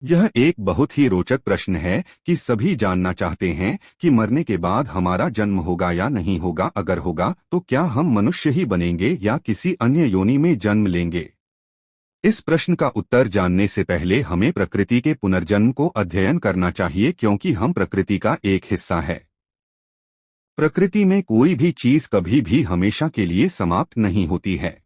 यह एक बहुत ही रोचक प्रश्न है कि सभी जानना चाहते हैं कि मरने के बाद हमारा जन्म होगा या नहीं होगा। अगर होगा तो क्या हम मनुष्य ही बनेंगे या किसी अन्य योनि में जन्म लेंगे। इस प्रश्न का उत्तर जानने से पहले हमें प्रकृति के पुनर्जन्म को अध्ययन करना चाहिए, क्योंकि हम प्रकृति का एक हिस्सा है। प्रकृति में कोई भी चीज कभी भी हमेशा के लिए समाप्त नहीं होती है।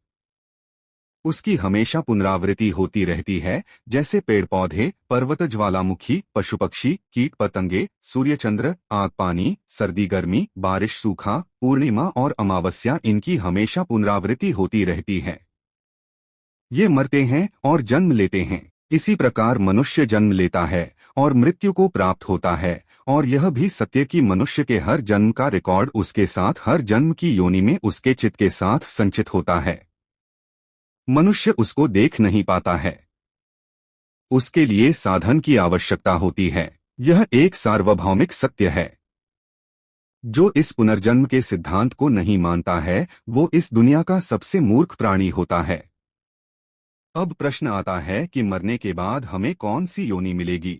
उसकी हमेशा पुनरावृत्ति होती रहती है, जैसे पेड़ पौधे, पर्वत, ज्वालामुखी, पशु पक्षी, कीट पतंगे, सूर्य चंद्र, आग पानी, सर्दी गर्मी, बारिश सूखा, पूर्णिमा और अमावस्या, इनकी हमेशा पुनरावृत्ति होती रहती है। ये मरते हैं और जन्म लेते हैं। इसी प्रकार मनुष्य जन्म लेता है और मृत्यु को प्राप्त होता है, और यह भी सत्य कि मनुष्य के हर जन्म का रिकॉर्ड उसके साथ हर जन्म की योनि में उसके चित्त के साथ संचित होता है। मनुष्य उसको देख नहीं पाता है, उसके लिए साधन की आवश्यकता होती है। यह एक सार्वभौमिक सत्य है। जो इस पुनर्जन्म के सिद्धांत को नहीं मानता है वो इस दुनिया का सबसे मूर्ख प्राणी होता है। अब प्रश्न आता है कि मरने के बाद हमें कौन सी योनि मिलेगी।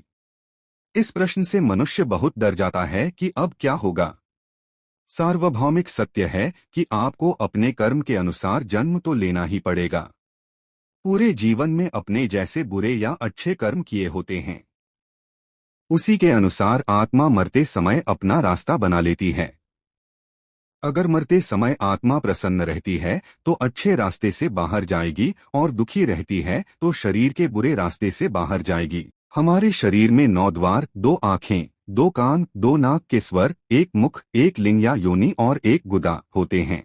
इस प्रश्न से मनुष्य बहुत डर जाता है कि अब क्या होगा। सार्वभौमिक सत्य है कि आपको अपने कर्म के अनुसार जन्म तो लेना ही पड़ेगा। पूरे जीवन में अपने जैसे बुरे या अच्छे कर्म किए होते हैं, उसी के अनुसार आत्मा मरते समय अपना रास्ता बना लेती है। अगर मरते समय आत्मा प्रसन्न रहती है तो अच्छे रास्ते से बाहर जाएगी, और दुखी रहती है तो शरीर के बुरे रास्ते से बाहर जाएगी। हमारे शरीर में 9 द्वार, 2 आँखें, 2 कान, 2 नाक के स्वर, 1 मुख, 1 लिंग या योनि और 1 गुदा होते हैं।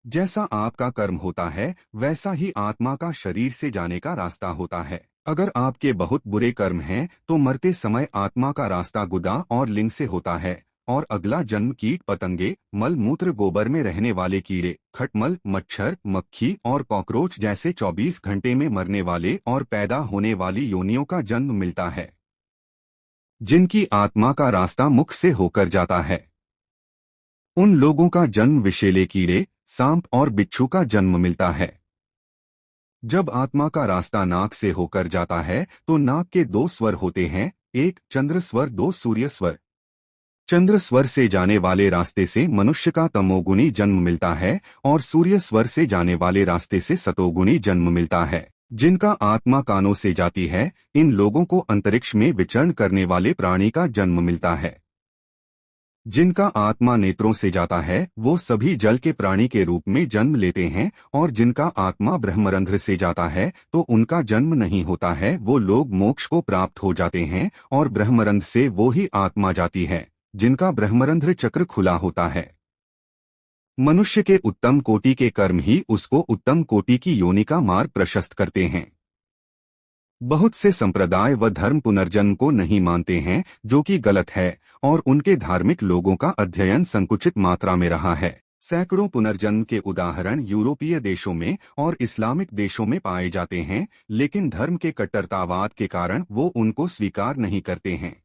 जैसा आपका कर्म होता है वैसा ही आत्मा का शरीर से जाने का रास्ता होता है। अगर आपके बहुत बुरे कर्म हैं तो मरते समय आत्मा का रास्ता गुदा और लिंग से होता है, और अगला जन्म कीट पतंगे, मल मूत्र गोबर में रहने वाले कीड़े, खटमल, मच्छर, मक्खी और कॉकरोच जैसे 24 घंटे में मरने वाले और पैदा होने वाली योनियों का जन्म मिलता है, जिनकी आत्मा का रास्ता मुख से होकर जाता है। उन लोगों का जन्म विषैले कीड़े, सांप और बिच्छू का जन्म मिलता है। जब आत्मा का रास्ता नाक से होकर जाता है तो नाक के 2 स्वर होते हैं, 1 चंद्र स्वर, 2 सूर्य स्वर। चंद्र स्वर से जाने वाले रास्ते से मनुष्य का तमोगुणी जन्म मिलता है, और सूर्य स्वर से जाने वाले रास्ते से सतोगुणी जन्म मिलता है। जिनका आत्मा कानों से जाती है, इन लोगों को अंतरिक्ष में विचरण करने वाले प्राणी का जन्म मिलता है। जिनका आत्मा नेत्रों से जाता है वो सभी जल के प्राणी के रूप में जन्म लेते हैं, और जिनका आत्मा ब्रह्मरंध्र से जाता है तो उनका जन्म नहीं होता है। वो लोग मोक्ष को प्राप्त हो जाते हैं, और ब्रह्मरंध्र से वो ही आत्मा जाती है जिनका ब्रह्मरंध्र चक्र खुला होता है। मनुष्य के उत्तम कोटि के कर्म ही उसको उत्तम कोटि की योनि का मार्ग प्रशस्त करते हैं। बहुत से संप्रदाय व धर्म पुनर्जन्म को नहीं मानते हैं, जो कि गलत है, और उनके धार्मिक लोगों का अध्ययन संकुचित मात्रा में रहा है। सैकड़ों पुनर्जन्म के उदाहरण यूरोपीय देशों में और इस्लामिक देशों में पाए जाते हैं, लेकिन धर्म के कट्टरतावाद के कारण वो उनको स्वीकार नहीं करते हैं।